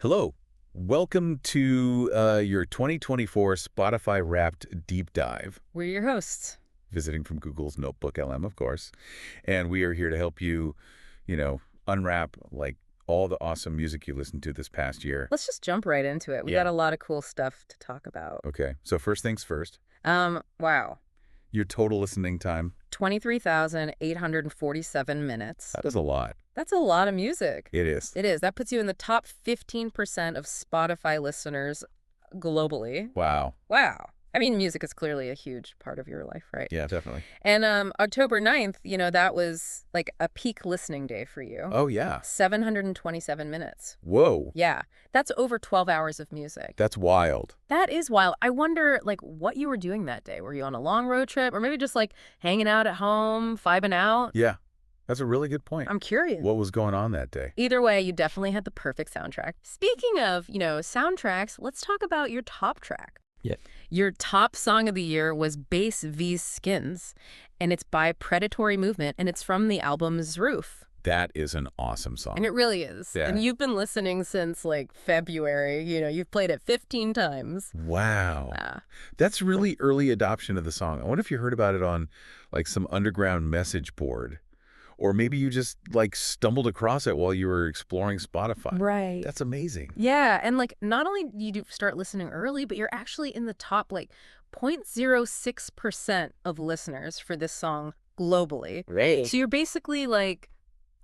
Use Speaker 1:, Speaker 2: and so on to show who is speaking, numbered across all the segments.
Speaker 1: Hello. Welcome to your 2024 Spotify Wrapped Deep Dive,
Speaker 2: We're your hosts.
Speaker 1: visiting from Google's Notebook LM, of course. And we are here to help you, unwrap like all the awesome music you listened to this past year.
Speaker 2: Let's just jump right into it. We
Speaker 1: Yeah.
Speaker 2: got a lot of cool stuff to talk about.
Speaker 1: Okay, so first things first,
Speaker 2: Wow.
Speaker 1: your total listening time.
Speaker 2: 23,847 minutes.
Speaker 1: That is a lot.
Speaker 2: That's a lot of music.
Speaker 1: It is.
Speaker 2: It is. That puts you in the top 15% of Spotify listeners globally.
Speaker 1: Wow.
Speaker 2: Wow. I mean, music is clearly a huge part of your life, right?
Speaker 1: Yeah, definitely.
Speaker 2: And October 9th, that was like a peak listening day for you.
Speaker 1: Oh, yeah.
Speaker 2: 727 minutes.
Speaker 1: Whoa.
Speaker 2: Yeah. That's over 12 hours of music.
Speaker 1: That's wild.
Speaker 2: That is wild. I wonder, what you were doing that day. Were you on a long road trip or maybe just, hanging out at home, vibing out?
Speaker 1: Yeah, that's a really good point.
Speaker 2: I'm curious.
Speaker 1: What was going on that day?
Speaker 2: Either way, you definitely had the perfect soundtrack. Speaking of, soundtracks, let's talk about your top track.
Speaker 1: Yeah.
Speaker 2: Your top song of the year was Bass V's Skins, and it's by Predatory Movement, and it's from the album's Roof.
Speaker 1: That is an awesome
Speaker 2: And
Speaker 1: song.
Speaker 2: it really is.
Speaker 1: Yeah.
Speaker 2: And you've been listening since, February. You've played it 15 times.
Speaker 1: Wow.
Speaker 2: Ah.
Speaker 1: That's really early adoption of the song. I wonder if you heard about it on some underground message board, or maybe you just stumbled across it while you were exploring Spotify.
Speaker 2: Right.
Speaker 1: That's amazing.
Speaker 2: Yeah, and not only do you start listening early, but you're actually in the top 0.06% of listeners for this song globally.
Speaker 1: Right.
Speaker 2: So you're basically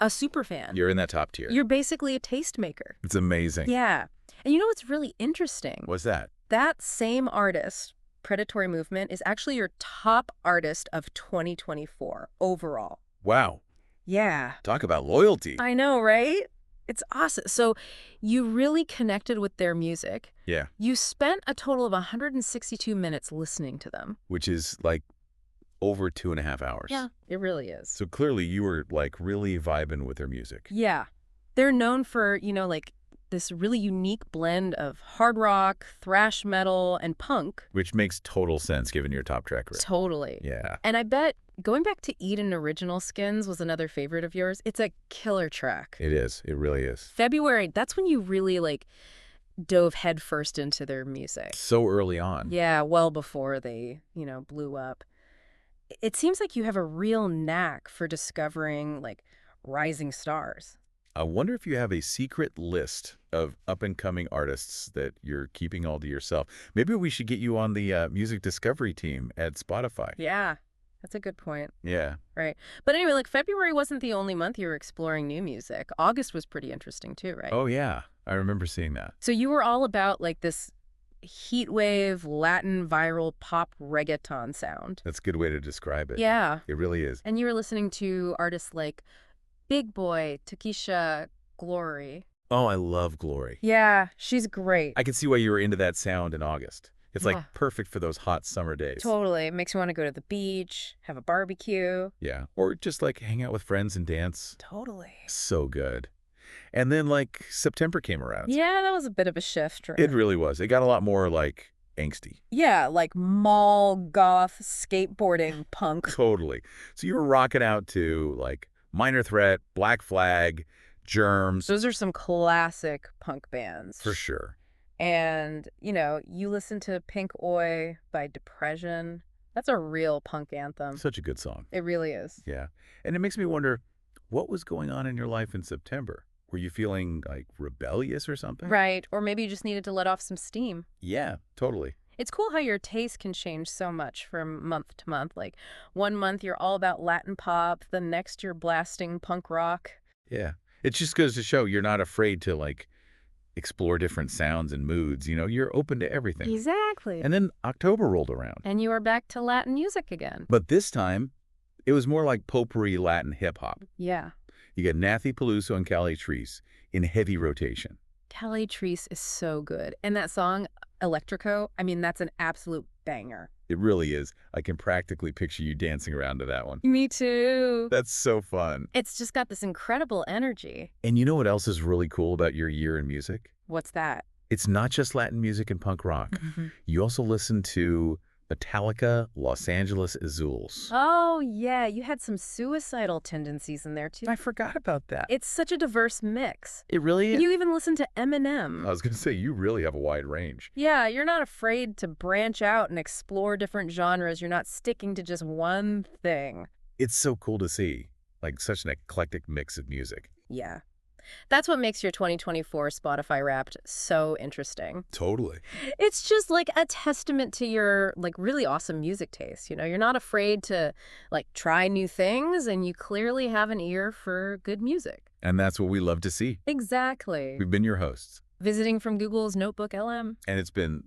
Speaker 2: a super fan.
Speaker 1: You're in that top tier.
Speaker 2: You're basically a tastemaker.
Speaker 1: It's amazing.
Speaker 2: Yeah. And you know what's really interesting?
Speaker 1: What's that?
Speaker 2: That same artist, Predatory Movement, is actually your top artist of 2024 overall.
Speaker 1: Wow.
Speaker 2: Yeah.
Speaker 1: Talk about loyalty.
Speaker 2: I know, right? It's awesome. So you really connected with their music.
Speaker 1: Yeah.
Speaker 2: You spent a total of 162 minutes listening to them.
Speaker 1: Which is over 2.5 hours.
Speaker 2: It really is.
Speaker 1: So clearly you were really vibing with their music.
Speaker 2: Yeah. They're known for, this really unique blend of hard rock, thrash metal, and punk.
Speaker 1: Which makes total sense given your top track record.
Speaker 2: Totally.
Speaker 1: Yeah.
Speaker 2: And I bet going back to Eden Original Skins was another favorite of yours. It's a killer track.
Speaker 1: It is. It really is.
Speaker 2: February, that's when you really dove headfirst into their music.
Speaker 1: So early on.
Speaker 2: Yeah, well before they, blew up. It seems like you have a real knack for discovering rising stars.
Speaker 1: I wonder if you have a secret list of up-and-coming artists that you're keeping all to yourself. Maybe we should get you on the music discovery team at Spotify.
Speaker 2: Yeah, that's a good point.
Speaker 1: Yeah.
Speaker 2: Right. But anyway, February wasn't the only month you were exploring new music. August was pretty interesting too, right?
Speaker 1: Oh, yeah. I remember seeing that.
Speaker 2: So you were all about this heatwave Latin viral pop reggaeton sound.
Speaker 1: That's a good way to describe it.
Speaker 2: Yeah.
Speaker 1: It really is.
Speaker 2: And you were listening to artists like Big Boy, Takesha, Glory.
Speaker 1: Oh, I love Glory.
Speaker 2: Yeah, she's great.
Speaker 1: I can see why you were into that sound in August. It's
Speaker 2: Yeah.
Speaker 1: perfect for those hot summer days.
Speaker 2: Totally. It makes you want to go to the beach, have a barbecue.
Speaker 1: Yeah. Or just hang out with friends and dance.
Speaker 2: Totally.
Speaker 1: So good. And then September came around.
Speaker 2: Yeah, that was a bit of a shift. Right?
Speaker 1: It really was. It got a lot more angsty.
Speaker 2: Yeah, mall, goth, skateboarding, punk.
Speaker 1: Totally. So you were rocking out to Minor Threat, Black Flag, Germs.
Speaker 2: Those are some classic punk bands.
Speaker 1: For sure.
Speaker 2: And, you listen to Pink Oi by Depression. That's a real punk anthem.
Speaker 1: Such a good song.
Speaker 2: It really is.
Speaker 1: Yeah. And it makes me wonder, what was going on in your life in September? Were you feeling rebellious or something?
Speaker 2: Right. Or maybe you just needed to let off some steam.
Speaker 1: Yeah, totally.
Speaker 2: It's cool how your taste can change so much from month to month. One month you're all about Latin pop, the next you're blasting punk rock.
Speaker 1: Yeah. It just goes to show you're not afraid to explore different sounds and moods. You're open to everything.
Speaker 2: Exactly.
Speaker 1: And then October rolled around.
Speaker 2: And you are back to Latin music again.
Speaker 1: But this time, it was more like potpourri Latin hip-hop.
Speaker 2: Yeah.
Speaker 1: You got Nathy Peluso and Cali Treese in heavy rotation.
Speaker 2: Cali Treese is so good. And that song, Electrico, I mean, that's an absolute banger.
Speaker 1: It really is. I can practically picture you dancing around to that one.
Speaker 2: Me too.
Speaker 1: That's so fun.
Speaker 2: It's just got this incredible energy.
Speaker 1: And you know what else is really cool about your year in music?
Speaker 2: What's that?
Speaker 1: It's not just Latin music and punk rock. You also listen to Metallica, Los Angeles Azules.
Speaker 2: Oh, yeah, you had some suicidal tendencies in there, too.
Speaker 1: I forgot about that.
Speaker 2: It's such a diverse mix.
Speaker 1: It really is.
Speaker 2: You even listen to
Speaker 1: I
Speaker 2: Eminem.
Speaker 1: was going to say, you really have a wide range.
Speaker 2: Yeah, you're not afraid to branch out and explore different genres. You're not sticking to just one thing.
Speaker 1: It's so cool to see, like such an eclectic mix of music.
Speaker 2: Yeah. That's what makes your 2024 Spotify Wrapped so interesting.
Speaker 1: Totally.
Speaker 2: It's just like a testament to your like really awesome music taste. You know, you're not afraid to like try new things, and you clearly have an ear for good music.
Speaker 1: And that's what we love to see.
Speaker 2: Exactly.
Speaker 1: We've been your hosts.
Speaker 2: Visiting from Google's Notebook LM.
Speaker 1: And it's been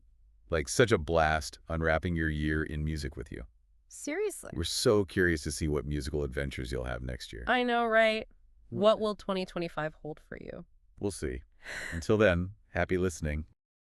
Speaker 1: like such a blast unwrapping your year in music with you.
Speaker 2: Seriously.
Speaker 1: We're so curious to see what musical adventures you'll have next year.
Speaker 2: I know, right? What will 2025 hold for you?
Speaker 1: We'll see. Until then, happy listening.